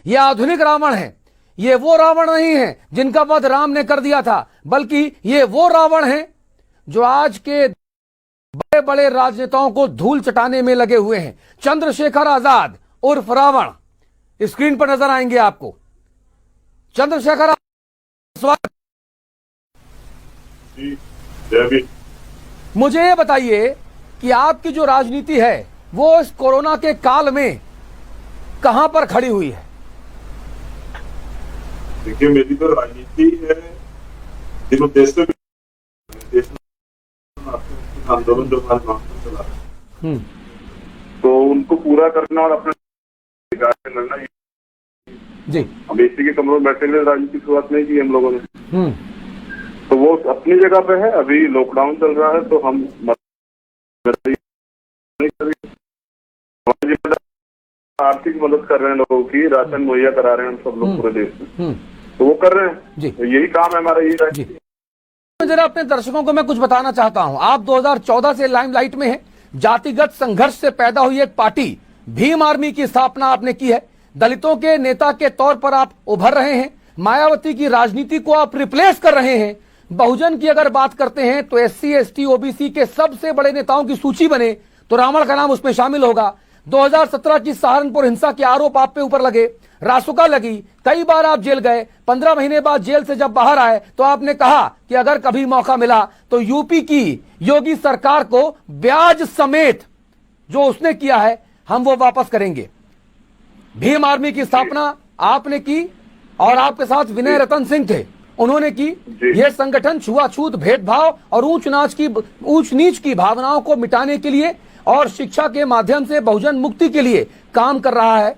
ये आधुनिक रावण है। ये वो रावण नहीं है जिनका वध राम ने कर दिया था, बल्कि ये वो रावण है जो आज के बड़े बड़े राजनेताओं को धूल चटाने में लगे हुए हैं। चंद्रशेखर आजाद उर्फ रावण स्क्रीन पर नजर आएंगे आपको। चंद्रशेखर, स्वागत। मुझे ये बताइए कि आपकी जो राजनीति है वो इस कोरोना के काल में कहां पर खड़ी हुई है? देखिए, मेरी तो राजनीति है देश में आंदोलन जो चला तो उनको पूरा करना और अपने अधिकार से लड़ना जी। अब एसी के कमरों में बैठे हुए राजनीति की शुरुआत नहीं की हम लोगों ने, तो वो अपनी जगह पे है। अभी लॉकडाउन चल रहा है तो हम आर्थिक मदद कर रहे हैं, लोगों की राशन मुहैया करा रहे हैं हम सब लोग पूरे देश में, तो वो कर रहे हैं जी। तो यही काम है हमारा, यही राजनीति। जरा अपने दर्शकों को मैं कुछ बताना चाहता हूं। आप 2014 से लाइमलाइट में हैं। जातिगत संघर्ष से पैदा हुई एक पार्टी भीम आर्मी की स्थापना आपने की है। दलितों के नेता के तौर पर आप उभर रहे हैं। मायावती की राजनीति को आप रिप्लेस कर रहे हैं। बहुजन की अगर बात करते हैं तो SC ST OBC के सबसे बड़े नेताओं की सूची बने तो रावण का नाम उसमें शामिल होगा। 2017 की सहारनपुर हिंसा के आरोप आप पे ऊपर लगे, रासुका लगी, कई बार आप जेल गए। 15 महीने बाद जेल से जब बाहर आए तो आपने कहा कि अगर कभी मौका मिला तो यूपी की योगी सरकार को ब्याज समेत जो उसने किया है हम वो वापस करेंगे। भीम आर्मी की स्थापना आपने की और आपके साथ विनय रतन सिंह थे, उन्होंने की। यह संगठन छुआछूत, भेदभाव और ऊंच नीच की भावनाओं को मिटाने के लिए और शिक्षा के माध्यम से बहुजन मुक्ति के लिए काम कर रहा है।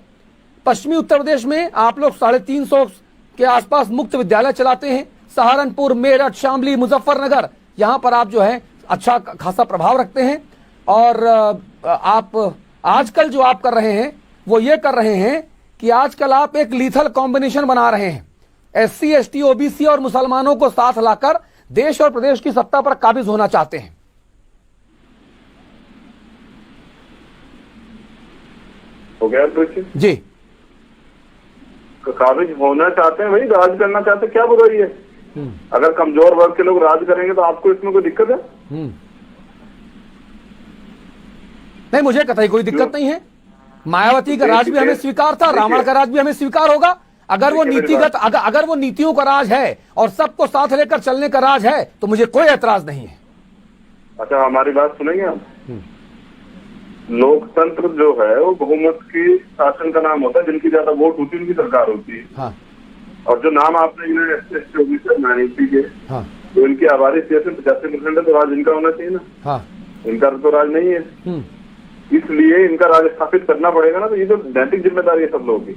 पश्चिमी उत्तर प्रदेश में आप लोग 350 के आसपास मुक्त विद्यालय चलाते हैं। सहारनपुर, मेरठ, शामली, मुजफ्फरनगर, यहां पर आप जो है अच्छा खासा प्रभाव रखते हैं। और आप आजकल जो आप कर रहे हैं वो ये कर रहे हैं कि आजकल आप एक लीथल कॉम्बिनेशन बना रहे हैं। SC ST OBC और मुसलमानों को साथ लाकर देश और प्रदेश की सत्ता पर काबिज होना चाहते हैं। हो गया जी, काबिज होना चाहते हैं, वही राज करना चाहते हैं, क्या बुराई है? अगर कमजोर वर्ग के लोग राज करेंगे तो आपको इसमें कोई दिक्कत है? नहीं, मुझे कतई कोई दिक्कत नहीं है। मायावती का राज भी हमें स्वीकार था, रावण का राज भी हमें स्वीकार होगा। अगर वो नीतिगत अगर वो नीतियों का राज है और सबको साथ लेकर चलने का राज है तो मुझे कोई एतराज नहीं है। अच्छा, हमारी बात सुनेंगे आप? लोकतंत्र जो है वो बहुमत की शासन का नाम होता है। जिनकी ज्यादा वोट होती है उनकी सरकार होती है। हाँ। और जो नाम आपने SC ST OBC माइनॉरिटी के, हाँ, तो इनकी आबादी 85% है, तो राज इनका होना चाहिए ना। हाँ। इनका तो राज नहीं है, इसलिए इनका राज स्थापित करना पड़ेगा ना। तो ये तो नैतिक जिम्मेदारी है सब लोगों की।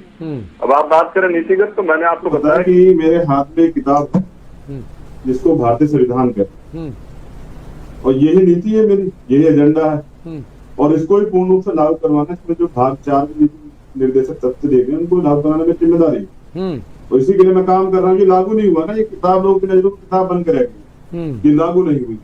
अब आप बात करें नीतिगत, तो मैंने आपको बताया कि मेरे हाथ में एक किताब है जिसको भारतीय संविधान कहते हैं, और यही नीति है मेरी, यही एजेंडा है, और इसको ही पूर्ण रूप से लागू करवाना। इसमें जो भाग 4 निर्देशक तथ्य देख रहे हैं उनको लागू कराने में जिम्मेदारी है, और इसी के लिए मैं काम कर रहा हूँ। कि लागू नहीं हुआ ना, ये किताब लोगों की नजरों में किताब बन कर रहेगी, ये लागू नहीं हुई,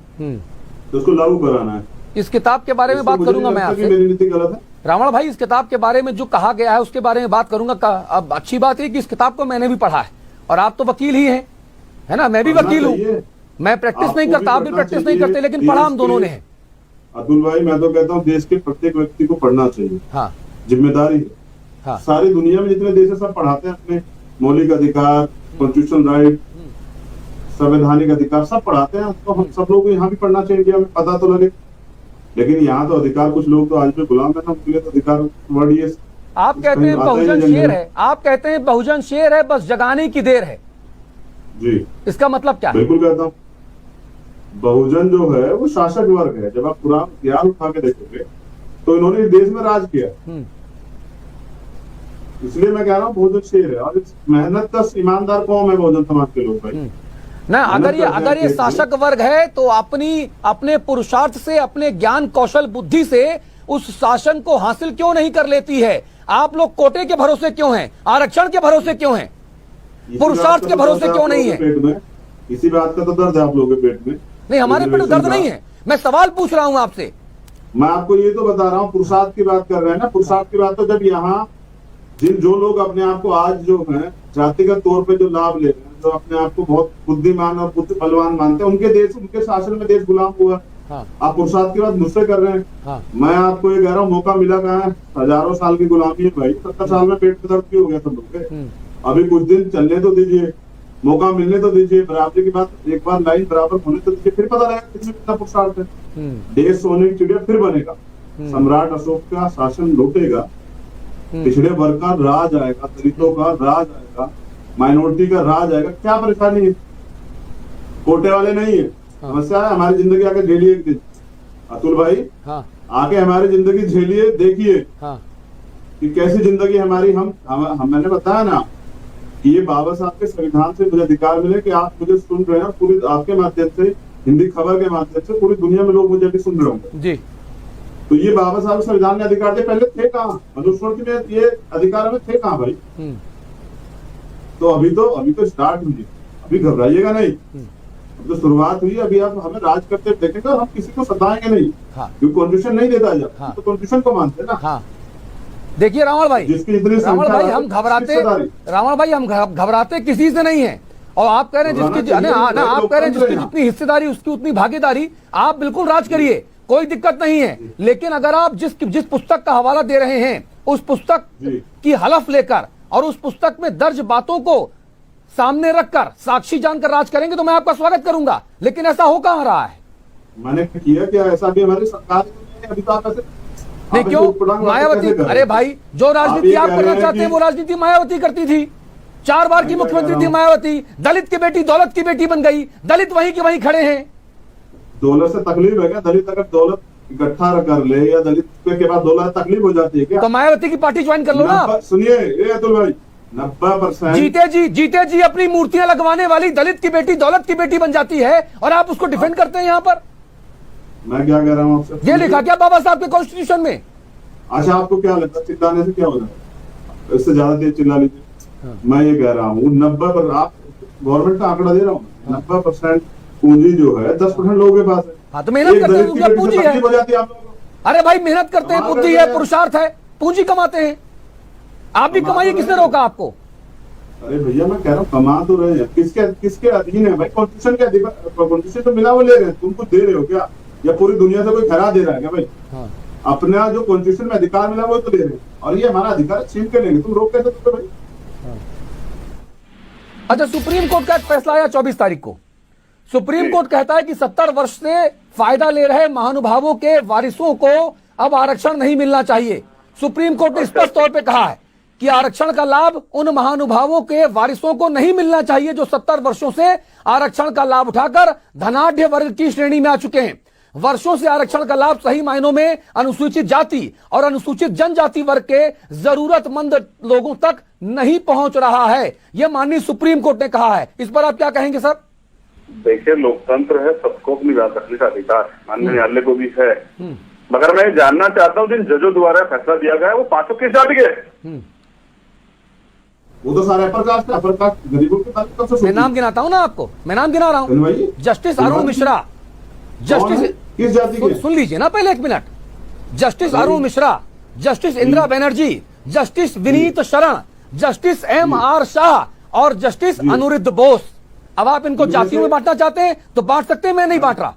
तो उसको लागू कराना है। इस किताब के बारे में बात करूंगा मैं आपसे। मेरी नीति गलत है रावण भाई, इस किताब के बारे में जो कहा गया है उसके बारे में बात करूंगा। अब अच्छी बात है कि इस किताब को मैंने भी पढ़ा है, और आप तो वकील ही हैं, है ना? मैं भी वकील हूँ। मैं प्रैक्टिस नहीं करता, आप भी प्रैक्टिस नहीं करते, लेकिन पढ़ा हम दोनों ने है। अतुल भाई, मैं तो कहता हूँ देश के प्रत्येक व्यक्ति को पढ़ना चाहिए। हाँ, जिम्मेदारी है। हाँ। सारी दुनिया में जितने देश है सब पढ़ाते हैं अपने मौलिक अधिकार, कॉन्स्टिट्यूशन राइट, संवैधानिक अधिकार सब पढ़ाते हैं। तो हम सब लोग को यहाँ भी पढ़ना चाहिए, इंडिया में पता तो लगे। लेकिन यहाँ तो अधिकार, कुछ लोग तो आज भी गुलाम है ना, उनके लिए तो अधिकार वर्ड ये आप कहते हैं बहुजन शेर है, आप कहते हैं बहुजन शेर है, बस जगाने की देर है जी। इसका मतलब क्या है? बिल्कुल कहता हूँ, बहुजन जो है वो शासक वर्ग है। जब आप पुराना इतिहास उठा के देखोगे तो इन्होंने इस देश में राज किया, इसलिए मैं कह रहा हूँ बहुजन शेर है। और मेहनत का ईमानदार कौन है बहुजन समाज के लोग भाई ना। अगर ये शासक वर्ग है तो अपने पुरुषार्थ से, अपने ज्ञान कौशल बुद्धि से उस शासन को हासिल क्यों नहीं कर लेती है? आप लोग कोटे के भरोसे क्यों हैं? आरक्षण के भरोसे क्यों हैं? पुरुषार्थ के भरोसे क्यों नहीं है? इसी बात का तो दर्द है आप लोगों के पेट में। नहीं, हमारे पेट में दर्द नहीं है। मैं सवाल पूछ रहा हूं आपसे। मैं आपको ये तो बता रहा हूँ, पुरुषार्थ की बात कर रहे हैं ना। पुरुषार्थ की बात तो जब यहाँ जो लोग अपने आप को आज जो है जातिगत तौर पे जो लाभ ले रहे हैं, जो अपने आप को बहुत बुद्धिमान और बुद्धि बलवान मानते हैं, उनके देश, उनके शासन में देश गुलाम हुआ। हाँ। आप पुरुषार्थ की बात मुझसे कर रहे हैं। हाँ। मैं आपको ये कह रहा हूँ, मौका मिला कहाँ है? हजारों साल की गुलामी है भाई। 70 साल में पेट में दर्द क्यों हो गया सब लोग के? अभी कुछ दिन चलने तो दीजिए, मौका मिलने तो दीजिए, बराबरी की बात एक बार लाइन बराबर होने तो दीजिए, फिर पता लगेगा कितने कितना पुरुषार्थ है। देश सोने की चिड़िया फिर बनेगा। सम्राट अशोक का शासन लौटेगा, पिछड़े वर्ग का राज आएगा, दलितों का राज आएगा, माइनॉरिटी का राज आएगा। क्या परेशानी है? कोटे वाले नहीं है। समस्या है हमारी जिंदगी आके झेलिए एक दिन। अतुल भाई, हाँ। आके हमारी जिंदगी झेलिए, देखिए हाँ। कि कैसी जिंदगी हमारी। हम मैंने बताया ना कि ये बाबा साहब के संविधान से मुझे अधिकार मिले कि आप मुझे सुन रहे हैं, पूरी आपके माध्यम से, हिंदी खबर के माध्यम से पूरी दुनिया में लोग मुझे भी सुन रहे होंगे जी। तो ये बाबा साहब संविधान में अधिकार थे, पहले थे कहाँ? मनुस्मृति में ये अधिकार में थे कहाँ भाई? तो अभी तो स्टार्ट हुई, अभी घबराइएगा नहीं। अब तो शुरुआत हुई, अभी आप हमें राज करते देखेंगे और हम किसी को सताएंगे नहीं। हाँ। क्योंकि कॉन्स्टिट्यूशन नहीं देता जब, हाँ। तो कॉन्स्टिट्यूशन को मानते हैं ना। हाँ। देखिए रावण भाई, जिसकी इतनी रावण संख्या भाई है, हम घबराते, हिस्सेदारी। रावण भाई हम घबराते किसी से नहीं है। और आप कह रहे हैं जिसकी आप कह रहे हैं जिसकी जितनी हिस्सेदारी उसकी उतनी भागीदारी, आप बिल्कुल राज करिए, कोई दिक्कत नहीं है। लेकिन अगर आप जिस पुस्तक का हवाला दे रहे हैं, उस पुस्तक की हलफ लेकर और उस पुस्तक में दर्ज बातों को सामने रखकर साक्षी जानकर राज करेंगे तो मैं आपका स्वागत करूंगा। लेकिन ऐसा हो कहाँ रहा है? मैंने किया क्या ऐसा? भी हमारी सरकार ने अभी तो आप ऐसे नहीं, क्यों मायावती? अरे भाई, जो राजनीति आप करना चाहते हैं वो राजनीति मायावती करती थी। 4 बार की मुख्यमंत्री थी मायावती। दलित की बेटी दौलत की बेटी बन गई, दलित वहीं के वहीं खड़े हैं। दौलत से तकलीफ है क्या? दलित अगर दौलत इकट्ठा कर ले या दलित के बाद दौलत तकलीफ हो जाती है क्या? तो मायावती की पार्टी ज्वाइन कर लो ना। सुनिए अतुल भाई, 90% जीते जी अपनी मूर्तियां लगवाने वाली दलित की बेटी दौलत की बेटी बन जाती है और आप उसको डिफेंड करते हैं यहाँ पर। मैं क्या कह रहा हूँ आपसे? ये लिखा क्या बाबा साहब के कॉन्स्टिट्यूशन में? अच्छा, आपको क्या लगता है चिल्लाने से क्या हो जाएगा? इससे ज्यादा तेज चिल्ला लीजिए। मैं ये कह रहा हूँ 90 पर, आप गवर्नमेंट का आंकड़ा दे रहा हूँ, 90% पूंजी जो है 10% लोगों के पास है। हाँ, तो मेहनत करते हैं, पूंजी है। अरे भाई, मेहनत करते हैं, बुद्धि है, पुरुषार्थ है, पूंजी कमाते हैं। आप भी कमाइए, किसने रोका आपको? अरे भैया, मैं कह रहा हूँ कमा तो रहे हैं। किसके अधीन है भाई? कॉन्स्टिट्यूशन के अधिकार, कॉन्स्टिट्यूशन तो मिला वो ले रहे हैं, तुम कुछ दे रहे हो क्या? या पूरी दुनिया से कोई खरा दे रहा है क्या भाई? हाँ। अपना जो कॉन्स्टिट्यूशन में अधिकार मिला वो तो ले रहे हैं, और ये हमारा अधिकार छीन के लेंगे, तुम रोक कैसे सकते भाई? अच्छा, सुप्रीम कोर्ट का एक फैसला आया 24 तारीख को। सुप्रीम कोर्ट कहता है कि 70 वर्ष से फायदा ले रहे महानुभावों के वारिसों को अब आरक्षण नहीं मिलना चाहिए। सुप्रीम कोर्ट ने स्पष्ट तौर पे कहा है कि आरक्षण का लाभ उन महानुभावों के वारिसों को नहीं मिलना चाहिए जो 70 वर्षों से आरक्षण का लाभ उठाकर धनाढ्य वर्ग की श्रेणी में आ चुके हैं। वर्षों से आरक्षण का लाभ सही मायनों में अनुसूचित जाति और अनुसूचित जनजाति वर्ग के जरूरतमंद लोगों तक नहीं पहुंच रहा है, यह माननीय सुप्रीम कोर्ट ने कहा है। इस पर आप क्या कहेंगे सर? देखिए, लोकतंत्र है, सबको अपनी बात रखने का अधिकार माननीय न्यायालय को भी है। मगर मैं जानना चाहता हूँ, जिन जजों द्वारा फैसला दिया गया है वो पांचों किस जाति के? वो तो सारे अपर कास्ट गरीबों के ताल्लुक से। मैं नाम गिनाता हूं ना आपको, मैं नाम गिना रहा हूं। जस्टिस अरुण मिश्रा, जस्टिस किस जाति के? सुन लीजिए ना पहले 1 minute. Justice Arun Mishra, justice Indira Banerjee, justice Vineet शरण, जस्टिस MR शाह और जस्टिस अनिरुद्ध बोस। अब आप इनको जातियों में बांटना चाहते हैं तो बांट सकते हैं, मैं नहीं बांट रहा।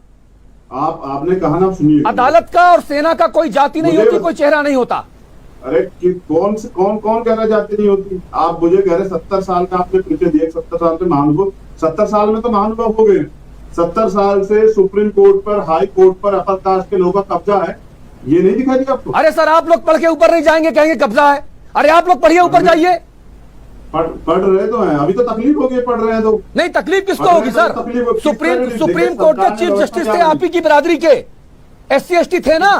आपने कहा ना, सुनिए, अदालत का और सेना का कोई जाति नहीं होती, कोई चेहरा नहीं होता। अरे कौन कह रहा जाति नहीं होती? आप मुझे कह रहे 70 साल का आपने पीछे दिए, 70 साल में महानुभव, 70 साल में तो महानुभव हो गए। 70 साल से सुप्रीम कोर्ट पर, हाई कोर्ट पर अपर कास्ट के लोगों का कब्जा है, ये नहीं दिखाई दिया आपको? अरे सर, आप लोग पढ़ के ऊपर नहीं जाएंगे, कहेंगे कब्जा है। अरे आप लोग पढ़िए, ऊपर जाइए। पढ़ रहे तो हैं, अभी तो तकलीफ हो गई, पढ़ रहे हैं तो। नहीं, तकलीफ किसको होगी सर? सुप्रीम कोर्ट के चीफ जस्टिस थे आप ही की बिरादरी के, SC ST थे ना।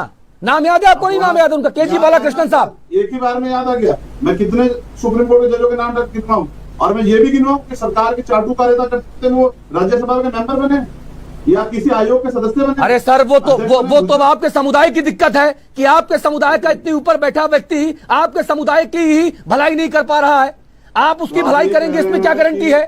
नाम याद है आपको? नहीं नाम याद उनका? KG बालाकृष्णन साहब। एक ही बार में याद आ गया। मैं कितने सुप्रीम कोर्ट के जजों के नाम गिनवाऊं, और मैं ये भी गिनवाऊं कि सरकार की चाटुकारिता करते वो राज्यसभा के मेंबर बने या किसी आयोग के सदस्य बने। अरे सर, वो तो आपके समुदाय की दिक्कत है कि आपके समुदाय का इतने ऊपर बैठा व्यक्ति आपके समुदाय की ही भलाई नहीं कर पा रहा है। आप उसकी भलाई करेंगे, इसमें क्या गारंटी है?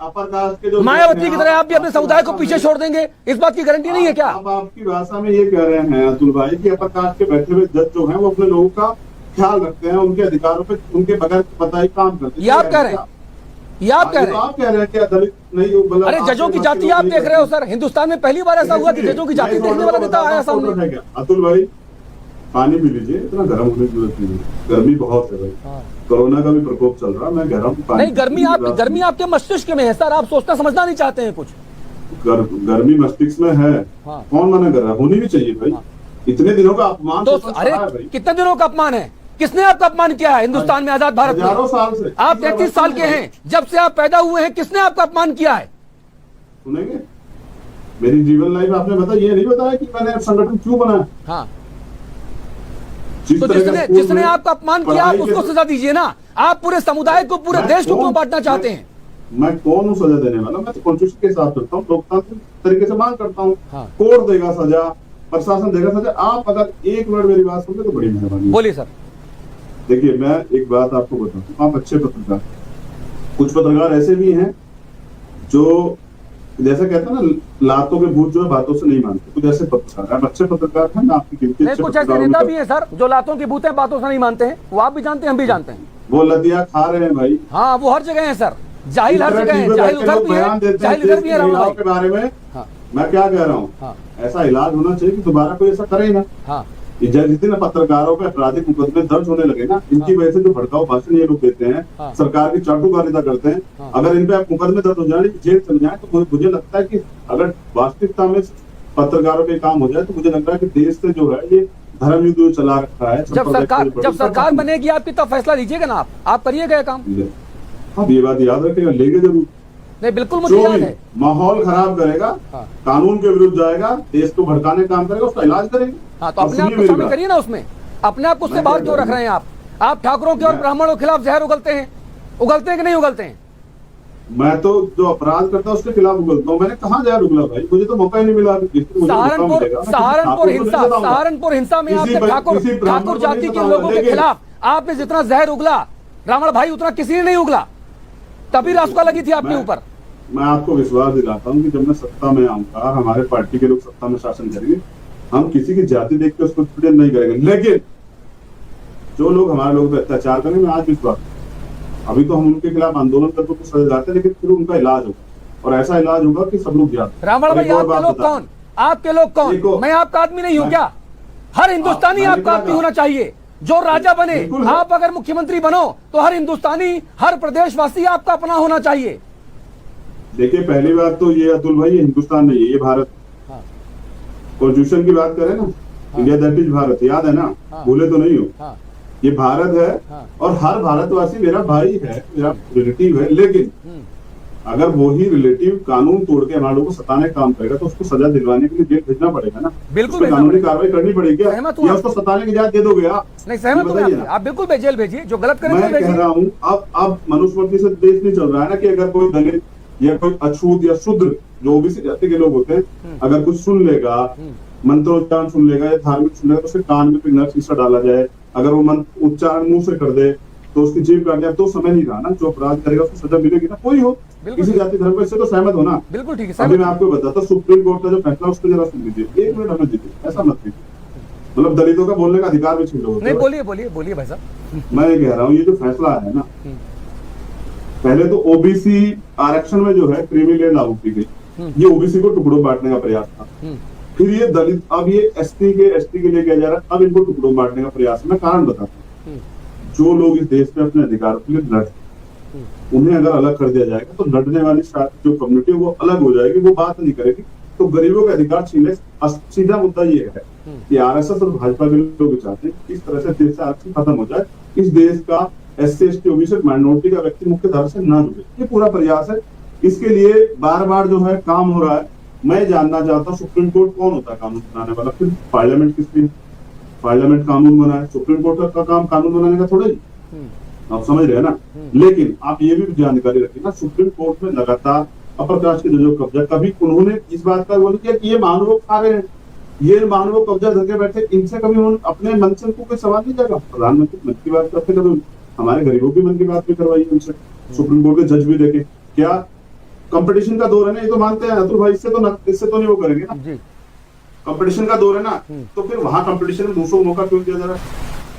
मायावती की तरह आप भी अपने समुदाय को पीछे छोड़ देंगे, इस बात की गारंटी नहीं है क्या? आप आपकी भाषा में ये कह रहे हैं अतुल भाई कि अपर कास्ट के बैठे हुए जज जो हैं वो अपने लोगों का ख्याल रखते हैं, उनके अधिकारों पे उनके बगैर बताए काम करते हैं। ये आप कह रहे हैं, ये आप कह रहे हैं। आप कह रहे हैं कि दलित नहीं मतलब अरे जजों की जाति आप देख रहे हो सर, हिंदुस्तान में पहली बार ऐसा हुआ कि जजों की जाति देखने वाला नेता आया सामने। अतुल भाई पानी पी लीजिए, इतना गर्म होने की जरूरत नहीं है, गर्मी बहुत है भाई, कोरोना का भी प्रकोप चल रहा है, मैं गर्म पानी नहीं, गर्मी आपके मस्तिष्क में है सर, आप सोचना समझना नहीं चाहते हैं कुछ। गर्मी मस्तिष्क में है, कौन मना कर रहा है, होनी भी चाहिए भाई, इतने दिनों का अपमान तो अरे कितने दिनों का अपमान है, किसने आपका अपमान किया है हिंदुस्तान में आजाद भारत में? हजारों साल से आप 33 साल के हैं, जब से आप पैदा हुए हैं, किसने आपका अपमान किया है? सुनेंगे मेरी जीवन लाइफ आपने बताया, ये नहीं बताया कि मैंने संगठन क्यों बनाया। हाँ, तो जिसने आपका अपमान किया आप उसको सजा दीजिए ना, आप पूरे समुदाय को, पूरे देश को क्यों बांटना चाहते हैं? मैं कौन हूँ सजा देने वाला? मैं तो कॉन्स्टिट्यूशन के हिसाब करता हूँ, लोकतांत्रिक तरीके से मांग करता हूँ। हाँ। कोर्ट देगा सजा, प्रशासन देगा सजा। आप अगर एक मिनट मेरी बात सुनते तो बड़ी मेहरबानी। बोलिए सर। देखिए मैं एक बात आपको बताता हूँ, आप अच्छे पत्रकार, कुछ पत्रकार ऐसे भी हैं जो जैसे कहते हैं ना, लातों के भूत जो है बातों से नहीं मानते, कुछ ऐसे पत्रकार हैं, अच्छे पत्रकार हैं, मैं आपकी गिनती नहीं, कुछ ऐसे नेता भी है सर जो लातों की भूत है, बातों से नहीं मानते हैं, वो आप भी जानते हैं, हम भी जानते हैं। वो लदिया खा रहे हैं भाई। हाँ, वो हर जगह है सर, जाहिल हर जगह है, जाहिल उधर भी है, जाहिल इधर भी है। राहुल भाई के बारे में हाँ, मैं क्या कह रहा हूँ, हाँ, ऐसा इलाज होना चाहिए कि दोबारा कोई ऐसा करे ही ना। हाँ, जितने पत्रकारों पे आपराधिक मुकदमे दर्ज होने लगे ना, इनकी वजह से जो भड़काऊ भाषण ये लोग देते हैं, हाँ, सरकार की चाटुकारिता करते हैं, हाँ, अगर इन पे मुकदमे दर्ज हो जाए, जेल चल जाए, तो मुझे लगता है कि अगर वास्तविकता में पत्रकारों पे काम हो जाए तो मुझे लगता है कि देश से जो है ये धर्म युद्ध चला रखा है। जब सरकार बनेगी आपकी तब फैसला लीजिएगा ना, आप करिएगा काम। अब ये बात याद रखेगा, लेंगे जरूर। नहीं, बिल्कुल मुझे जो याद भी है। माहौल खराब करेगा, हाँ, कानून के विरुद्ध जाएगा, देश को भड़काने का काम करेगा, उसका इलाज करेंगे। हाँ, तो अपने आप को शामिल करिए ना उसमें, अपने आप को उससे बाहर क्यों रख रहे हैं आप? आप ठाकुरों के और ब्राह्मणों के खिलाफ जहर उगलते हैं कि नहीं उगलते हैं? मैं तो जो अपराध करता है उसके खिलाफ उगलता हूँ। मैंने कहाँ जहर उगला भाई, मुझे तो मौका ही नहीं मिला। सहारनपुर हिंसा में आपने ठाकुर जाति के लोगों के खिलाफ आपने जितना जहर उगला रावण भाई, उतना किसी ने नहीं उगला, तभी रासुका लगी थी आपके ऊपर। मैं आपको विश्वास दिलाता हूँ कि जब मैं सत्ता में आऊंगा, हमारे पार्टी के लोग सत्ता में शासन करेंगे, हम किसी की जाति देख के उसको प्रेम नहीं करेंगे, लेकिन जो लोग हमारे लोगों पर अत्याचार करेंगे, मैं आज विश्वास, अभी तो हम उनके खिलाफ आंदोलन करते तो सजा जाते हैं, लेकिन फिर उनका इलाज होगा, और ऐसा इलाज होगा कि सब लोग जाते। रावण भाई, आपके लोग कौन? आपके लोग कौन? मैं आपका आदमी नहीं हूँ क्या? हर हिंदुस्तानी आपका आदमी होना चाहिए जो राजा बने। आप अगर मुख्यमंत्री बनो तो हर हिंदुस्तानी, हर प्रदेशवासी आपका अपना होना चाहिए। देखिए पहली बात तो ये अतुल भाई, ये हिंदुस्तान नहीं है, ये भारत। कॉन्स्टिट्यूशन की बात करें ना, इंडिया दैट इज भारत, याद है ना? भूले तो नहीं हो, ये भारत है और हर भारतवासी मेरा भाई है, मेरा रिलेटिव है, लेकिन अगर वही रिलेटिव कानून तोड़ के हमारे लोगों को सताने का काम करेगा तो उसको सजा दिलवाने के लिए जेल भेजना पड़ेगा ना। बिल्कुल कानूनी कार्रवाई करनी पड़ेगी, या उसको सताने की इजाजत दे दोगे आप? नहीं, सहमत हूं आप बिल्कुल जेल भेजिए, जो गलत करे। मैं कह रहा हूँ अब मनुस्मृति से देश नहीं चल रहा है ना, कि अगर कोई दलित या कोई अछूत या शूद्र जो ओबीसी जाति के लोग होते हैं, अगर कुछ सुन लेगा, मंत्रोच्चारण सुन लेगा या धार्मिक सुन लेगा, तो उसके कान में पिघला शीशा डाला जाए, अगर वो मंत्र उच्चारण मुंह से कर दे तो उसकी जीभ काट जाए, तो समय नहीं रहा ना। जो अपराध करेगा उसको सजा मिलेगी ना, कोई हो, किसी जाति धर्म को, इससे तो सहमत हो ना? बिल्कुल ठीक है। अभी मैं आपको बताता, सुप्रीम कोर्ट का जो फैसला उसको जरा सुन लीजिए, एक मिनट हमें दीजिए, ऐसा मत कीजिए, मतलब दलितों का बोलने का अधिकार भी छीन लो। नहीं, बोलिए भाई साहब। मैं ये कह रहा हूँ, ये जो फैसला है ना, पहले तो ओबीसी आरक्षण में जो है क्रीमी लेयर लागू की गई, ये ओबीसी को टुकड़ों बांटने का प्रयास था। फिर ये दलित, अब ये एसटी के लिए किया जा रहा है, अब इनको टुकड़ों बांटने का प्रयास। मैं कारण बताता हूँ, जो लोग इस देश में अपने अधिकार के लिए लड़, उन्हें अगर अलग कर दिया जाएगा तो लड़ने वाली जो कम्युनिटी है वो अलग हो जाएगी, वो बात नहीं करेगी, तो गरीबों के अधिकार छीनने। सीधा मुद्दा ये है कि आरएसएस और भाजपा के लोग चाहते हैं कि इस तरह से देश से आरक्षण खत्म हो जाए, इस देश का एससी एसटी ओबीसी माइनॉरिटी का व्यक्ति मुख्य धारा से ना जुड़े। ये पूरा प्रयास है, इसके लिए बार बार जो है काम हो रहा है। मैं जानना चाहता हूँ सुप्रीम कोर्ट कौन होता है कानून बनाने वाला? फिर पार्लियामेंट किस लिए? पार्लियामेंट कानून बनाए, सुप्रीम कोर्ट का काम कानून बनाने का थोड़ा ही, आप समझ रहे हैं ना? लेकिन आप ये भी जानकारी रखिए ना, सुप्रीम कोर्ट में लगातार अपर कास्ट के जो कब्जा, कभी उन्होंने इस बात का बोल किया कि ये महानुभाव खा रहे हैं, ये महानुभाव कब्जा धरके बैठे, इनसे कभी उन्होंने अपने मन से उनको कोई सवाल नहीं जाएगा? प्रधानमंत्री मन की बात करते, कभी हमारे गरीबों की मन की बात भी करवाई उनसे, सुप्रीम कोर्ट के जज भी देखे। क्या कंपटीशन का दौर है ना, ये तो मानते हैं अतुल भाई, इससे तो नहीं वो करेंगे ना। कंपटीशन का दौर है ना, तो फिर वहां कंपटीशन में दूसरों को मौका क्यों दिया जा रहा है?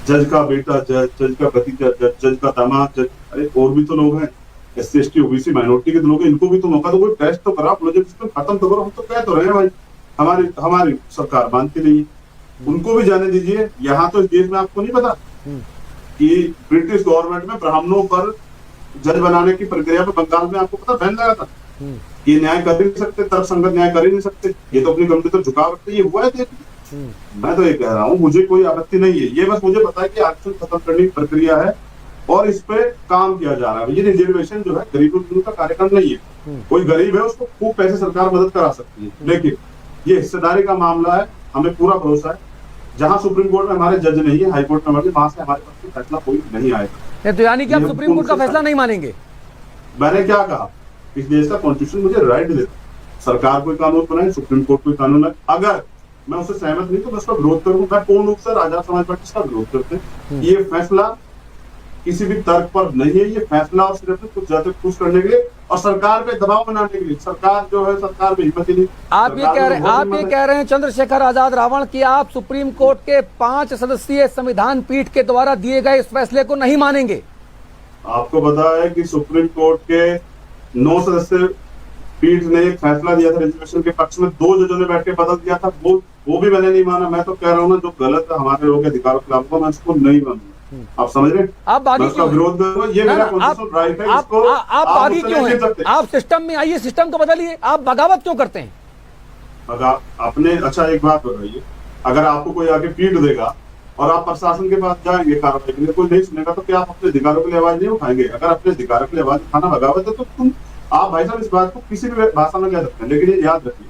जज का बेटा जज, जज का भतीजा जज, जज का दामाद जज, अरे और भी तो लोग हैं, SC ST OBC माइनॉरिटी के लोग हैं, इनको भी तो मौका दो, कोई टेस्ट तो करा, प्रोजेक्ट खत्म तो करो। हम तो कह तो रहे हैं भाई, हमारी सरकार मानती नहीं है, उनको भी जाने दीजिए। यहाँ तो इस देश में आपको नहीं पता कि ब्रिटिश गवर्नमेंट में ब्राह्मणों पर जज बनाने की प्रक्रिया में बंगाल में आपको पता बैन लगा था कि न्याय कर ही नहीं सकते, तर्कसंगत न्याय कर ही नहीं सकते, ये तो अपनी कमिटी तो झुकाव रखते, ये हुआ है देश में। मैं तो ये कह रहा हूँ, मुझे कोई आपत्ति नहीं है, ये बस मुझे पता है कि आरक्षण खत्म करने की प्रक्रिया है और इस पे काम किया जा रहा है। ये रिजर्वेशन जो है गरीबों का कार्यक्रम नहीं है, कोई गरीब है उसको खूब पैसे सरकार मदद करा सकती है, लेकिन ये हिस्सेदारी का मामला है। हमें पूरा भरोसा है, जहां सुप्रीम कोर्ट में हमारे जज नहीं है, हाई कोर्ट में हमारे, वहां से हमारे पास फैसला कोई नहीं आएगा। तो यानी कि आप सुप्रीम कोर्ट का फैसला नहीं मानेंगे? मैंने क्या कहा, इस देश का कॉन्स्टिट्यूशन मुझे राइट देता, सरकार कोई कानून बनाए, सुप्रीम कोर्ट कोई कानून है, अगर मैं उससे सहमत नहीं तो मैं उसका विरोध करूँ। मैं पूर्ण रूप से आजाद समाज पार्टी का विरोध करते हैं। ये फैसला किसी भी तर्क पर नहीं है, ये फैसला और सिर्फ कुछ ज्यादा खुश करने के लिए और सरकार पे दबाव बनाने के लिए। सरकार जो है, सरकार में हिम्मत ही नहीं। आप ये कह रहे हैं चंद्रशेखर आजाद रावण कि आप सुप्रीम कोर्ट के 5 सदस्यीय संविधान पीठ के द्वारा दिए गए इस फैसले को नहीं मानेंगे? आपको पता है कि सुप्रीम कोर्ट के 9 सदस्य पीठ ने एक फैसला दिया था रिजर्वेशन के पक्ष में, 2 जजों ने बैठ के बदल दिया था, वो भी मैंने नहीं माना। मैं तो कह रहा हूँ ना, जो गलत है हमारे लोगों के अधिकारों के खिलाफ, मैं उसको नहीं मानूंगा। आप समझ रहे हैं? आप बागी क्यों? विरोध करो, ये मेरा कॉन्स्टिट्यूशनल राइट है। इसको आप बागी क्यों हैं? आप सिस्टम में आइए, सिस्टम को बदलिए, आप बगावत क्यों करते हैं? अपने अच्छा एक बात बताइए, अगर आपको कोई आगे पीट देगा और आप प्रशासन के पास जाएंगे कार्रवाई के लिए, कोई नहीं सुनेगा, तो क्या आप अपने अधिकारों के लिए आवाज नहीं उठाएंगे? अगर अपने अधिकारों के लिए आवाज उठाना बगावत है तो आप भाई साहब इस बात को किसी भी भाषा में कह सकते हैं, लेकिन ये याद रखिए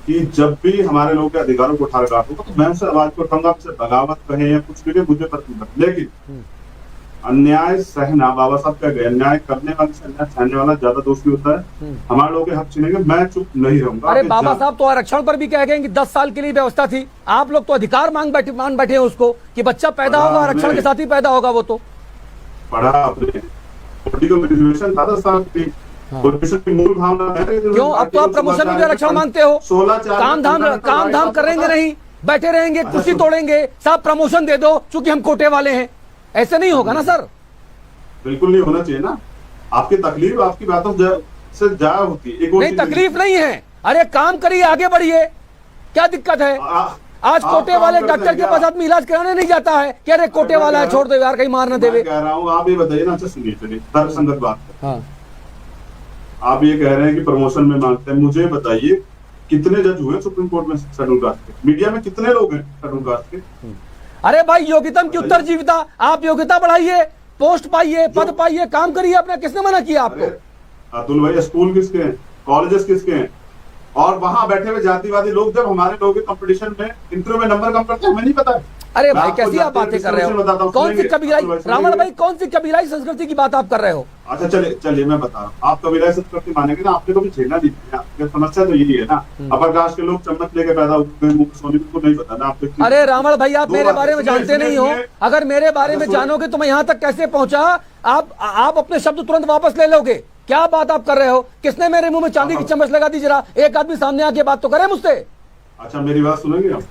कि जब भी हमारे लोग के अधिकारों को उठा रखा होगा तो मैं उनसे आवाज को उठाऊंगा, आपसे बगावत कहे या कुछ भी, मुझे पसंद है। लेकिन अन्याय सहना, बाबा साहब कह गए, अन्याय करने वाले से अन्याय सहने वाला ज्यादा दोषी होता है। हमारे लोग के हक छीनेंगे, मैं चुप नहीं रहूंगा। अरे बाबा साहब तो आरक्षण पर भी कह गए कि 10 साल के लिए व्यवस्था थी, आप लोग तो अधिकार मान बैठे हैं उसको कि बच्चा पैदा होगा आरक्षण के साथ ही पैदा होगा। वो तो पढ़ा आपने, रिजर्वेशन था 10 साल की, की मूल भावना है। क्यों अब तो आप प्रमोशन में भी आरक्षण मानते हो? काम धाम करेंगे नहीं, बैठे रहेंगे, कुर्सी तोड़ेंगे, साहब प्रमोशन दे दो चूंकि हम कोटे वाले हैं, ऐसे नहीं होगा ना सर। बिल्कुल नहीं होना चाहिए ना। आपकी तकलीफ आपकी बातों से जाया होती है। नहीं, तकलीफ नहीं है, अरे काम करिए, आगे बढ़िए, क्या दिक्कत है? आज कोटे वाले डॉक्टर के पास आदमी इलाज कराने नहीं जाता है, कह रहे कोटे वाला है, छोड़ दो यार, कहीं मार न देवे। कह रहा हूँ, आप ये बताइए ना, अच्छा सुनिए, चलिए तर्कसंगत बात है। आप ये कह रहे हैं कि प्रमोशन में मांगते हैं, मुझे बताइए कितने जज हुए सुप्रीम कोर्ट में शेड्यूल कास्ट के? मीडिया में कितने लोग हैं शेड्यूल कास्ट के? अरे भाई, योग्यतम की उत्तरजीविता, आप योग्यता बढ़ाइए, पोस्ट पाइए, पद पाइए, काम करिए अपना। किसने मना किया आपको? अतुल भाई, स्कूल किसके हैं, कॉलेजेस किसके हैं? और वहां बैठे हुए जातिवादी लोग जब हमारे लोग कंपटीशन में इंटरव्यू में नंबर कम करते हैं, हमें नहीं पता है। अरे भाई, कैसी आप बातें कर रहे हो? कौन सी कबीलाई, रावण भाई, कौन सी कबीलाई संस्कृति की बात आप कर रहे हो? अच्छा चलिए मैं बता रहा हूँ, आप कबीलाई संस्कृति मानेंगे ना, आपने कभी झेलना नहीं है। समस्या तो यही है ना, अपर कास्ट के लोग चम्मच लेके पैदा हुए, सोने को नहीं पता ना आपको। अरे रावण भाई, आप मेरे बारे में जानते नहीं हो। अगर मेरे बारे में जानोगे तो मैं यहाँ तक कैसे पहुंचा? आप अपने शब्द तुरंत वापस ले लोगे। क्या बात आप कर रहे हो? किसने मेरे मुंह में चांदी की चम्मच लगा दी? जरा एक आदमी सामने आके बात तो करे मुझसे। अच्छा, मेरी बात सुनेंगे आप?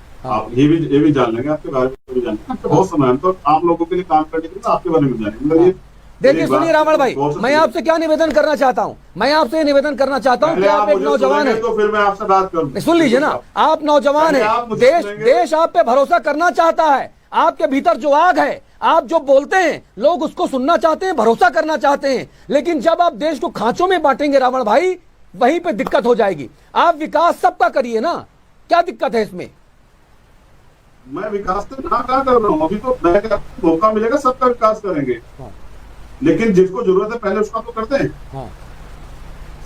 ये भी जान लेंगे, आपके बारे में भी जान लेंगे। बहुत समय है, तो आप लोगों के लिए काम करने के लिए आपके बारे में जानेंगे। देखिए सुनिए रावण भाई, मैं आपसे क्या निवेदन करना चाहता हूँ, मैं आपसे निवेदन करना चाहता हूँ कि आप एक नौजवान हैं, तो फिर मैं आपसे बात करूँ। सुन लीजिए ना, आप नौजवान हैं, देश आप पे भरोसा करना चाहता है, आपके भीतर जो आग है, आप जो बोलते हैं लोग उसको सुनना चाहते हैं, भरोसा करना चाहते हैं, लेकिन जब आप देश को खांचों में बांटेंगे रावण भाई, वहीं पे दिक्कत हो जाएगी। आप विकास सबका करिए ना, क्या दिक्कत है इसमें? मैं विकास तो ना क्या कर रहा हूँ, अभी तो मैं मौका मिलेगा सबका विकास करेंगे। लेकिन जिसको जरूरत है पहले उसका तो करते हैं।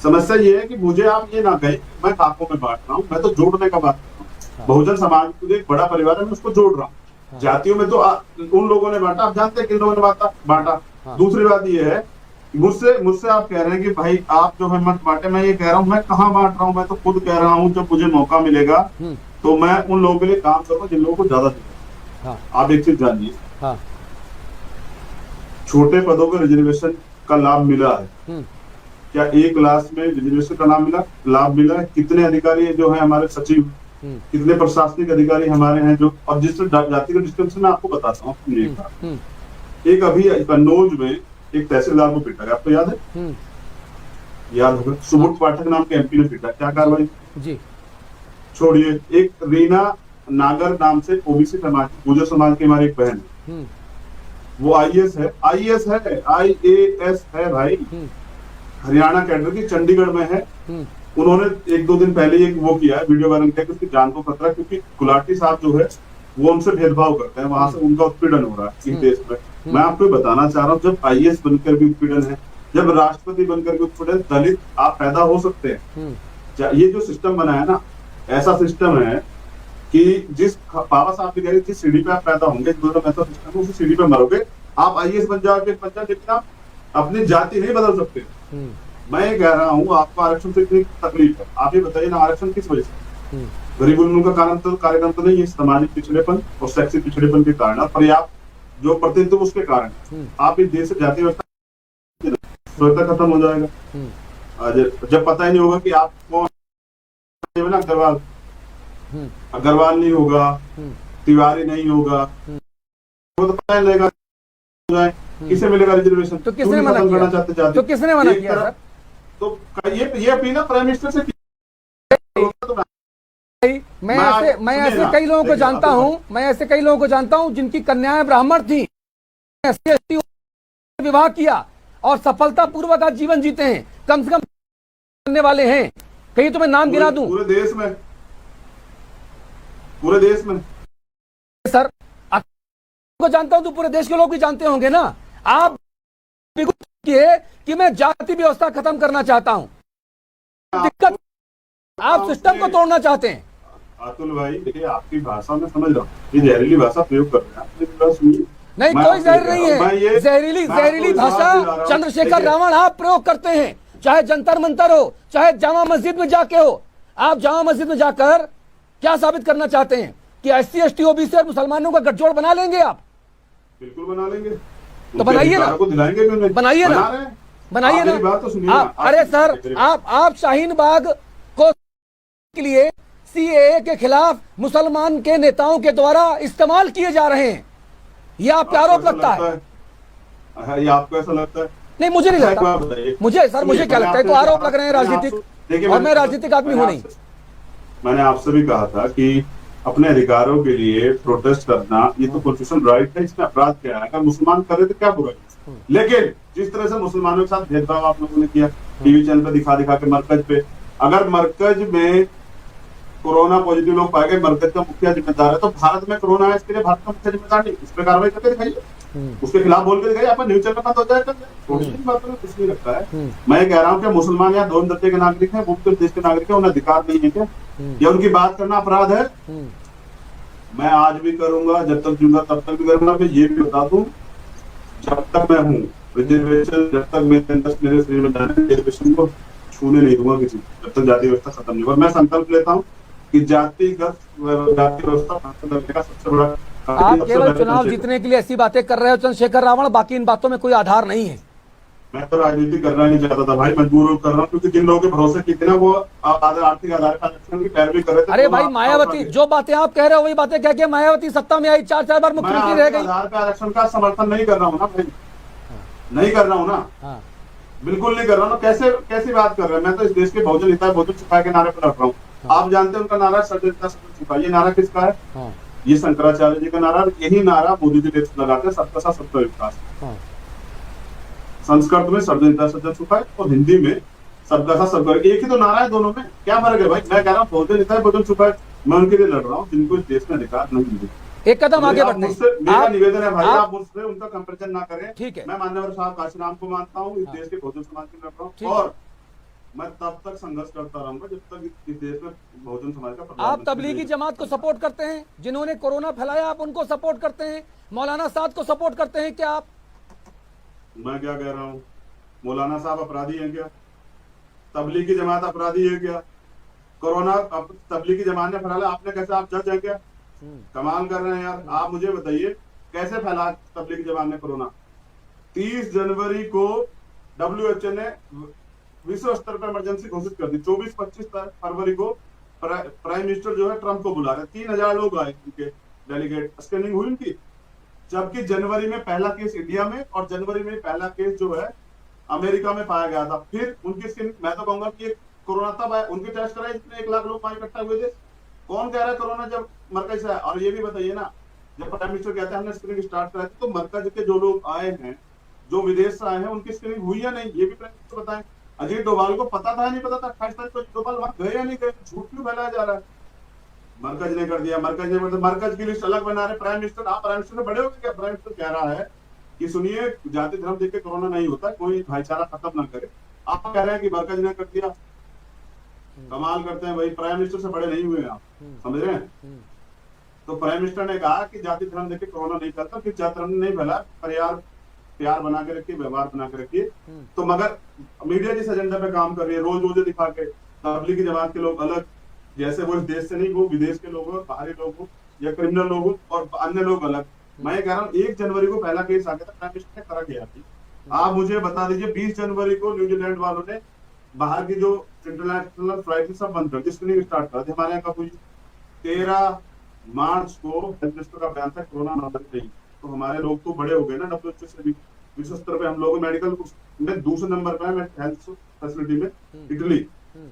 समस्या ये है कि मुझे आप ये ना कहें मैं खाकों में बांट रहा हूँ, मैं तो जोड़ने का बात कर रहा हूँ। बहुजन समाज को एक बड़ा परिवार है, मैं उसको जोड़ रहा हूँ। जातियों में तो उन लोगों ने बांटा, आप जानते हैं किन लोगों ने बांटा। दूसरी बात ये है, मुझसे आप कह रहे हैं कि भाई आप जो है मत बांटे। मैं ये कह रहा हूँ, मैं कहाँ बांट रहा हूँ? मैं तो खुद कह रहा हूँ, जब मुझे मौका मिलेगा तो मैं उन लोगों के लिए काम करूंगा जिन लोगों को ज्यादा चाहिए। आप एक चीज जानिए, छोटे पदों पर रिजर्वेशन का लाभ मिला है क्या? 1 क्लास में रिजर्वेशन का लाभ मिला है? कितने अधिकारी जो है हमारे सचिव कितने प्रशासनिक अधिकारी हमारे हैं जो, और जिस जाति के डिस्क्रिप्शन मैं आपको बताता हूँ। एक अभी कन्नौज में एक तहसीलदार को पीटा गया, आपको याद है? याद होगा, सुबोध पाठक नाम के एमपी ने पीटा, क्या कार्रवाई जी? छोड़िए, एक रीना नागर नाम से ओबीसी समाज, गुर्जर समाज की हमारी एक बहन है, वो आईएएस है, आईएएस है भाई, हरियाणा कैडर की, चंडीगढ़ में है। उन्होंने 1-2 दिन पहले एक वो किया है, वीडियो वायरल किया कि उसकी जान को खतरा, क्योंकि गुलाटी साहब जो है वो उनसे भेदभाव करते हैं, वहां से उनका उत्पीड़न हो रहा है इस देश में। मैं आपको बताना चाह रहा हूँ, जब आईएएस बनकर भी उत्पीड़न है, जब राष्ट्रपति बनकर भी उत्पीड़न, दलित आप पैदा हो सकते हैं। ये जो सिस्टम बना है ना, ऐसा सिस्टम है कि जिस बाबा साहब भी कह रहे, जिस सीढ़ी पे आप पैदा होंगे, ऐसा सिस्टम है, उसी सीढ़ी पे मरोगे। आप आईएएस बन जाओगे, लेकिन आप अपनी जाति नहीं बदल सकते। मैं ये कह रहा हूँ, आपको आरक्षण से इतनी तकलीफ है, आप ये बताइए ना, आरक्षण किस वजह से? गरीब उन्नयन का कार्यक्रम तो नहीं है, सामाजिक पिछड़ेपन और शैक्षिक पिछड़ेपन के कारण, पर्याप्त जो प्रतिनिधित्व उसके कारण आप इस देश से जाति व्यवस्था खत्म हो जाएगा। जब पता ही नहीं होगा कि आप कौन, अग्रवाल नहीं होगा, तिवारी नहीं होगा, वो तो पता ही लगेगा, किसे मिलेगा रिजर्वेशन? तो किसने मना किया? तो किसने मना किया सर? तो ये अपनी ना प्राइम मिनिस्टर से मैं ऐसे कई लोगों को जानता हूं, मैं ऐसे कई लोगों को जानता हूं जिनकी कन्याएं ब्राह्मण थी, SC/ST विवाह किया और सफलता पूर्वक आज जीवन जीते हैं, कम से कम करने वाले हैं। कहीं तो मैं नाम गिना दूं पूरे देश में सर, को जानता हूं तो पूरे देश के लोग भी जानते होंगे ना। आप कि मैं जाति व्यवस्था खत्म करना चाहता हूं, दिक्कत आप सिस्टम को तोड़ना चाहते हैं। अतुल भाई देखिए, आपकी भाषा में समझ रहा हूँ, ये जहरीली भाषा प्रयोग कर रहे हैं। नहीं, कोई जहर नहीं है, जहरीली भाषा चंद्रशेखर रावण आप प्रयोग करते हैं, चाहे जंतर मंतर हो, चाहे जामा मस्जिद में जाके हो। आप जामा मस्जिद में जाकर क्या साबित करना चाहते हैं कि SC/ST OBC और मुसलमानों का गठजोड़ बना लेंगे आप? बिल्कुल बना लेंगे, तो बनाइए ना, बनाइए ना। अरे सर, आप शाहीन बाग को के लिए CAA के खिलाफ मुसलमान के नेताओं के द्वारा इस्तेमाल किए जा रहे हैं, यह आपका आरोप लगता है? ये आपको ऐसा लगता है? नहीं, मुझे नहीं लगता। मुझे क्या लगता है, तो आरोप लग रहे हैं राजनीतिक, और मैं राजनीतिक आदमी हूं नहीं। मैंने आपसे भी कहा था कि अपने अधिकारों के लिए प्रोटेस्ट करना ये तो कॉन्स्टिट्यूशनल राइट है, इसमें अपराध क्या है? अगर मुसलमान करे तो क्या बुरा है? लेकिन जिस तरह से मुसलमानों के साथ भेदभाव आप लोगों ने किया टीवी चैनल पे दिखा के मरकज पे, अगर मरकज में कोरोना पॉजिटिव लोग पाए गए, मरकज का मुखिया जिम्मेदार है, तो भारत में कोरोना है इसके लिए भारत का मुखिया जिम्मेदार नहीं, इस पर कार्रवाई करके दिखाइए, उसके खिलाफ बोल के दिखाइए, आप न्यूज चैनल बंद हो जाएगा। छोटी बात में कुछ नहीं लगता है। मैं कह रहा हूँ कि मुसलमान या दोनों दर्जे के नागरिक है, वो भी देश के नागरिक है, उन्हें अधिकार नहीं है क्या? या उनकी बात करना अपराध है? मैं आज भी करूंगा, जब तक जीऊंगा तब तक भी करूंगा। मैं ये भी बता दूं, जब तक मैं हूँ रिजर्वेशन, जब तक मेरे शरीर में रिजर्वेशन को छूने नहीं दूंगा किसी, जब तक जाति व्यवस्था खत्म नहीं होगा। मैं संकल्प लेता हूँ कि जाति व्यवस्था करने का सबसे बड़ा, आप केवल चुनाव जीतने के लिए ऐसी बातें कर रहे हो चंद्रशेखर रावण, बाकी इन बातों में कोई आधार नहीं है। मैं तो राजनीति करना नहीं चाहता था भाई, मजबूर कर रहा हूँ, क्योंकि जिन लोगों के भरोसे कितना वो आर्थिक आधार की पैरवी कर रहे थे। अरे भाई, मायावती जो बातें आप कह रहे हो वही बातें कह के मायावती सत्ता में आई, 4 बार मुख्यमंत्री रह गई। आधार पे आरक्षण का समर्थन नहीं कर रहा हूँ ना भाई, नहीं कर रहा हूँ ना, बिल्कुल नहीं कर रहा हूँ। कैसी बात कर रहे हैं? मैं तो इस देश के बहुजन हिताय बहुजन सुखाय के नारे पर लड़ रहा हूँ। आप जानते हैं उनका नारा सर्वजनता सबका सुखाय, ये नारा किसका है? ये शंकराचार्य जी का नारा। यही नारा मोदी जी लगाते हैं, सबका साथ सबका विकास। संस्कृत में सर्वजनता सज्जन सुखाय और हिंदी में सबका साथ सबका, एक ही तो नारा है दोनों में, क्या फर्क है भाई? मैं कह रहा हूँ बहुजन हिताय बहुजन सुखाय, मैं उनके लिए लड़ रहा हूँ जिनको इस देश में अधिकार नहीं मिले। एक कदम आगे बढ़ते हैं। मेरा निवेदन है भाई, आप मुझसे उनका कंपैरिजन ना करें। ठीक है, मैं मान्यवर साहब काशीराम को मानता हूँ, इस देश के बहुजन समाज के लड़ रहा हूँ, और मैं तब तक संघर्ष करता रहूंगा जब तक इस देश में बहुजन समाज का। आप तबलीगी जमात को सपोर्ट करते हैं, जिन्होंने कोरोना फैलाया, आप उनको सपोर्ट करते हैं, मौलाना साद को सपोर्ट करते हैं क्या आप? मैं क्या कह रहा हूँ, मौलाना साहब अपराधी हैं क्या? तबलीगी जमात अपराधी है क्या? कोरोना तबलीगी जमात ने फैलाया, आपने कैसे, आप जज है क्या? कमाल कर रहे हैं यार। आप मुझे बताइए कैसे फैला तबलीगी जमात ने कोरोना? 30 जनवरी को WHO ने विश्व स्तर पर इमरजेंसी घोषित कर दी, 24-25 फरवरी को प्राइम मिनिस्टर जो है ट्रंप को बुला रहे, 3000 लोग आए उनके डेलीगेट, स्कैनिंग हुई उनकी। जबकि जनवरी में पहला केस इंडिया में और जनवरी में पहला केस जो है अमेरिका में पाया गया था। फिर उनकी स्कैनिंग, मैं तो कहूंगा कि कोरोना तब आया, उनके टेस्ट कराए जितने 1 लाख लोग वहां इकट्ठा हुए थे। कौन कह रहा है कोरोना जब मरकज से आया? और ये भी बताइए ना, जब प्राइम मिनिस्टर कहते हैं हमने स्क्रीनिंग स्टार्ट कराई, तो मरकज के जो लोग आए हैं, जो विदेश से आए हैं, उनकी स्क्रीनिंग हुई या नहीं, ये भी प्राइम मिनिस्टर बताएं। अजय डोभाल को पता था या नहीं पता था 28 तारीख को डोभाल वहां गए या नहीं गए? झूठ क्यों फैलाया जा रहा है? मरकज ने कर दिया, मरकज ने मरकज की लिस्ट अलग बना रहे प्राइम मिनिस्टर। आप प्राइम मिनिस्टर से बड़े हो गए क्या? प्राइम मिनिस्टर कह रहा है कि सुनिए, जाति धर्म देख के कोरोना नहीं होता, कोई भाईचारा खत्म ना करे। आप कह रहे हैं कि मरकज ने कर दिया। कमाल करते हैं भाई, प्राइम मिनिस्टर से बड़े नहीं हुए आप, समझ रहे हैं? तो प्राइम मिनिस्टर ने कहा कि जाति धर्म देख के कोरोना नहीं फैलता, फिर जाति धर्म नहीं फैला, प्यार बना के रखिए, व्यवहार बना के रखिए। तो मगर मीडिया जिस एजेंडा पे काम कर रही है, रोज रोज दिखा के तबलीगी जमात के लोग अलग, जैसे वो इस देश से नहीं, वो विदेश के लोग हो, बाहरी लोग हो या क्रिमिनल लोग हो, और अन्य लोग अलग। मैं ये कह रहा हूँ 1 जनवरी को पहला केस आ गया था, प्राइम मिनिस्टर ने करा गया थी। आप मुझे बता दीजिए 20 जनवरी को न्यूजीलैंड वालों ने बाहर की जो इंटरनेशनल फ्लाइट सब बंद कर दी, स्क्रीनिंग स्टार्ट कर दी। हमारे यहाँ कब हुई? 13 मार्च को हेल्थ मिनिस्टर का बयान था कोरोना नंबर नहीं। तो हमारे लोग तो बड़े हो गए ना WHO से भी, विश्व स्तर पे हम लोग मेडिकल में दूसरे नंबर पे है हेल्थ फैसिलिटी में, इटली।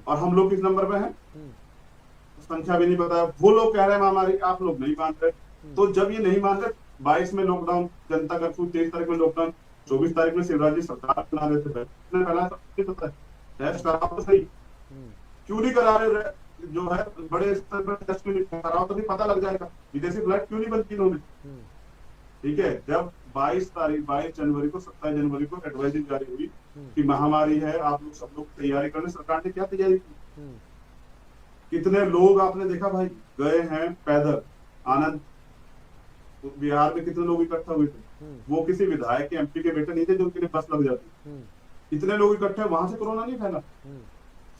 और हम लोग किस नंबर पे हैं? संख्या भी नहीं पता। वो लोग कह रहे हैं महामारी, आप लोग नहीं मान रहे। तो जब ये नहीं मान रहे, 22 में लॉकडाउन, जनता कर्फ्यू, 23 तारीख में लॉकडाउन, 24 तारीख में शिवराज जी सरकार बना रहे थे, पहला पता है टेस्ट कराओ तो सही, क्यों नहीं करा रहे? जो है बड़े स्तर पर टेस्ट क्यों नहीं कराओ, तो भी पता लग जाएगा। विदेशी फ्लाइट क्यों नहीं बनती इन्होंने? ठीक है, जब 22 जनवरी को 27 जनवरी को एडवाइजरी जारी हुई कि महामारी है, आप लोग सब लोग तैयारी करने, सरकार ने क्या तैयारी की? कितने लोग आपने देखा भाई गए हैं पैदल आनंद, बिहार में कितने लोग इकट्ठा हुए थे? वो किसी विधायक के MP के बेटे नहीं थे जो उनके लिए बस लग जाती। इतने लोग इकट्ठे, वहां से कोरोना नहीं फैला।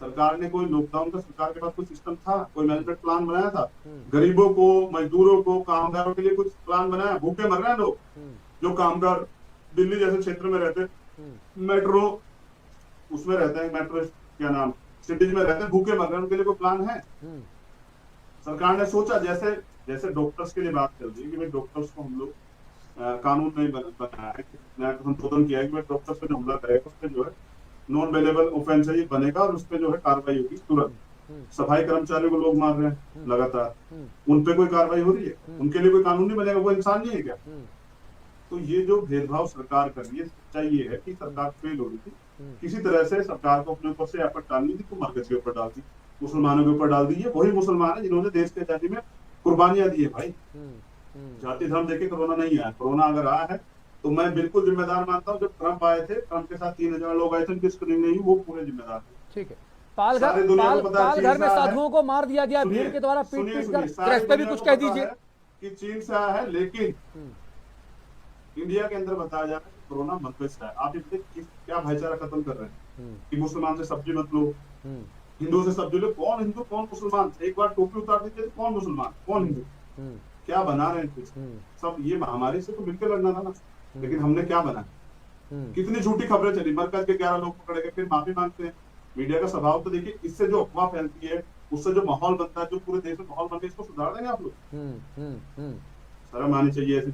सरकार ने कोई लॉकडाउन का, सरकार के पास कोई सिस्टम था, कोई मैनेजमेंट प्लान बनाया था? गरीबों को, मजदूरों को, कामगारों के लिए कुछ प्लान बनाया? भूखे मर रहे हैं लोग, जो कामगार दिल्ली जैसे क्षेत्र में रहते, मेट्रो उसमें रहते हैं, मेट्रो क्या नाम सिटीज में रहते हैं, भूखे मर रहे हैं, उनके लिए कोई प्लान है? सरकार ने सोचा, जैसे डॉक्टर्स के लिए बात कर दी कि भाई डॉक्टर्स को हम लोग कानून नहीं बनाया है, संशोधन किया है कि डॉक्टर्स पे जो हमला करेगा उस पर जो है नॉन वेलेबल ऑफेंस है, ये बनेगा और उस पर जो है कार्रवाई होगी तुरंत। सफाई कर्मचारियों को लोग मार रहे हैं लगातार, उन पे कोई कार्रवाई हो रही है? उनके लिए कोई कानून नहीं बनेगा? वो इंसान नहीं है क्या? तो ये जो भेदभाव सरकार कर रही है, सच्चाई ये है कि सरकार फेल हो रही थी। किसी तरह से सरकार को अपने ऊपर से एफर्ट डालनी थी, तो मरकज के ऊपर डाल दी, मुसलमानों के ऊपर डाल दी। है वही मुसलमान है जिन्होंने देश की आजादी में कुर्बानियां दी है भाई। जाति धर्म देखे कोरोना नहीं आया। कोरोना अगर आया है तो मैं बिल्कुल जिम्मेदार मानता हूँ। जब ट्रंप आए थे, ट्रंप के साथ 3000 लोग आए थे, उनकी स्क्रीनिंग नहीं, वो पूरे जिम्मेदार थे। ठीक है। पालघर में साधुओं को मार दिया गया भीड़ के द्वारा, पीट कर। इस पे भी कुछ कह दीजिए कि चीन से आया है, लेकिन इंडिया के अंदर बताया जा रहा है कोरोना मरकज से है। आप इससे क्या भाईचारा खत्म कर रहे हैं कि मुसलमान से सब्जी मत लो, हिंदू से सब्जी लो। कौन हिंदू कौन मुसलमान? एक बार टोपी उतार दीजिए तो कौन मुसलमान कौन हिंदू? क्या बना रहे हैं कुछ? सब ये महामारी से तो मिलकर लड़ना था ना, लेकिन हमने क्या बना? कितनी झूठी खबरें चली, मरकज के 11 लोग पकड़े गए, फिर माफी मांगते हैं। मीडिया का स्वभाव तो देखिए, इससे जो अफवाह फैलती है, उससे जो माहौल बनता है, जो पूरे देश में माहौल बनता है, इसको सुधार देंगे आप लोग? शर्म आनी चाहिए ऐसी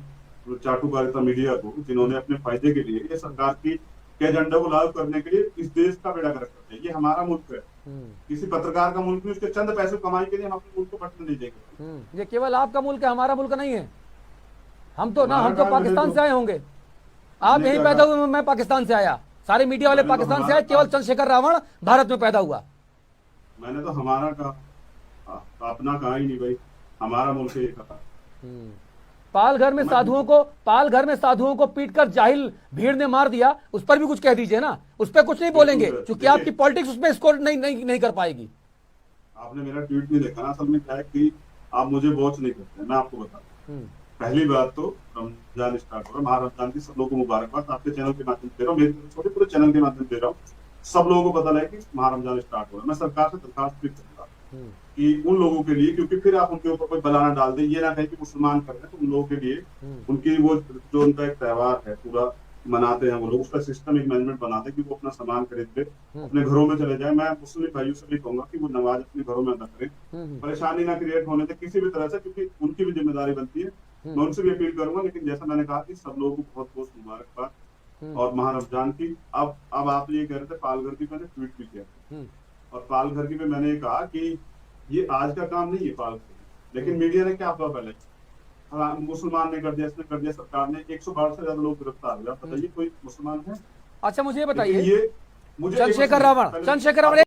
चाटुकारिता मीडिया को, जिन्होंने अपने फायदे के लिए, ये सरकार की एजेंडा को लागू करने के लिए इस देश का बेड़ा गर्क करते हैं। ये हमारा मुल्क है, किसी पत्रकार का मुल्क नहीं। उसके चंद पैसे कमाई के लिए हम अपने मुल्क को बटने नहीं देंगे। ये केवल आपका मुल्क है, हमारा मुल्क नहीं है। हम तो पाकिस्तान से आए होंगे। आप यहीं पैदा हुए, मैं पाकिस्तान से आया, सारे मीडिया वाले पाकिस्तान से आए, केवल चंद्रशेखर रावण भारत में पैदा हुआ। मैंने तो हमारा कहा, अपना कहा ही नहीं भाई, हमारा मुल्क है कहा। पालघर में साधुओं को पीटकर जाहिल भीड़ ने मार दिया, उस पर भी कुछ कह दीजिए ना। उस पर कुछ नहीं बोलेंगे क्योंकि आपकी पॉलिटिक्स उसमें स्कोर नहीं कर पाएगी। आपने मेरा ट्वीट नहीं देखा ना। असल में क्या है कि आप मुझे वॉच नहीं करते, मैं आपको बता दूं। पहली बात तो रमजान स्टार्ट हो रहा है, महारमजान की सब लोगों को मुबारकबाद। आपके चैनल के माध्यम से दे रहा हूँ, मेरे छोटे पूरे चैनल के माध्यम से दे रहा हूँ। सब लोगों को पता लगे कि महारमजान स्टार्ट हो रहा है। मैं सरकार से दरखास्त भी करूंगा कि उन लोगों के लिए, क्योंकि फिर आप उनके ऊपर कोई बलाना डाल दे, ये ना कहे कि मुसलमान कर रहे हैं, तो उन लोगों के लिए उनकी वो जो उनका एक त्योहार है पूरा, मनाते हैं वो लोग, उसका सिस्टम एक मैनेजमेंट बनाते हैं कि वो अपना सामान खरीद के अपने घरों में चले जाए। मैं मुस्लिम भाइयों से भी कहूंगा कि वो नमाज अपने घरों में अदा करें, परेशानी ना क्रिएट होने दें किसी भी तरह से, क्योंकि उनकी भी जिम्मेदारी बनती है। मैं उनसे भी अपील करूंगा। लेकिन जैसा मैंने कहा कि सब लोगों को बहुत बहुत मुबारकबाद और माह रमजान की। अब आप ये कह रहे थे पालघर की, मैंने ट्वीट भी किया और पालघर की में मैंने ये कहा कि ये आज का काम नहीं है पालघर, लेकिन मीडिया ने क्या हुआ पहले, मुसलमान ने कर दिया, इसने कर दिया, सरकार ने 112 से ज्यादा लोग गिरफ्तार हुए। आप बताइए कोई मुसलमान है? अच्छा मुझे ये बताइए, ये मुझे चंद्रशेखर रावण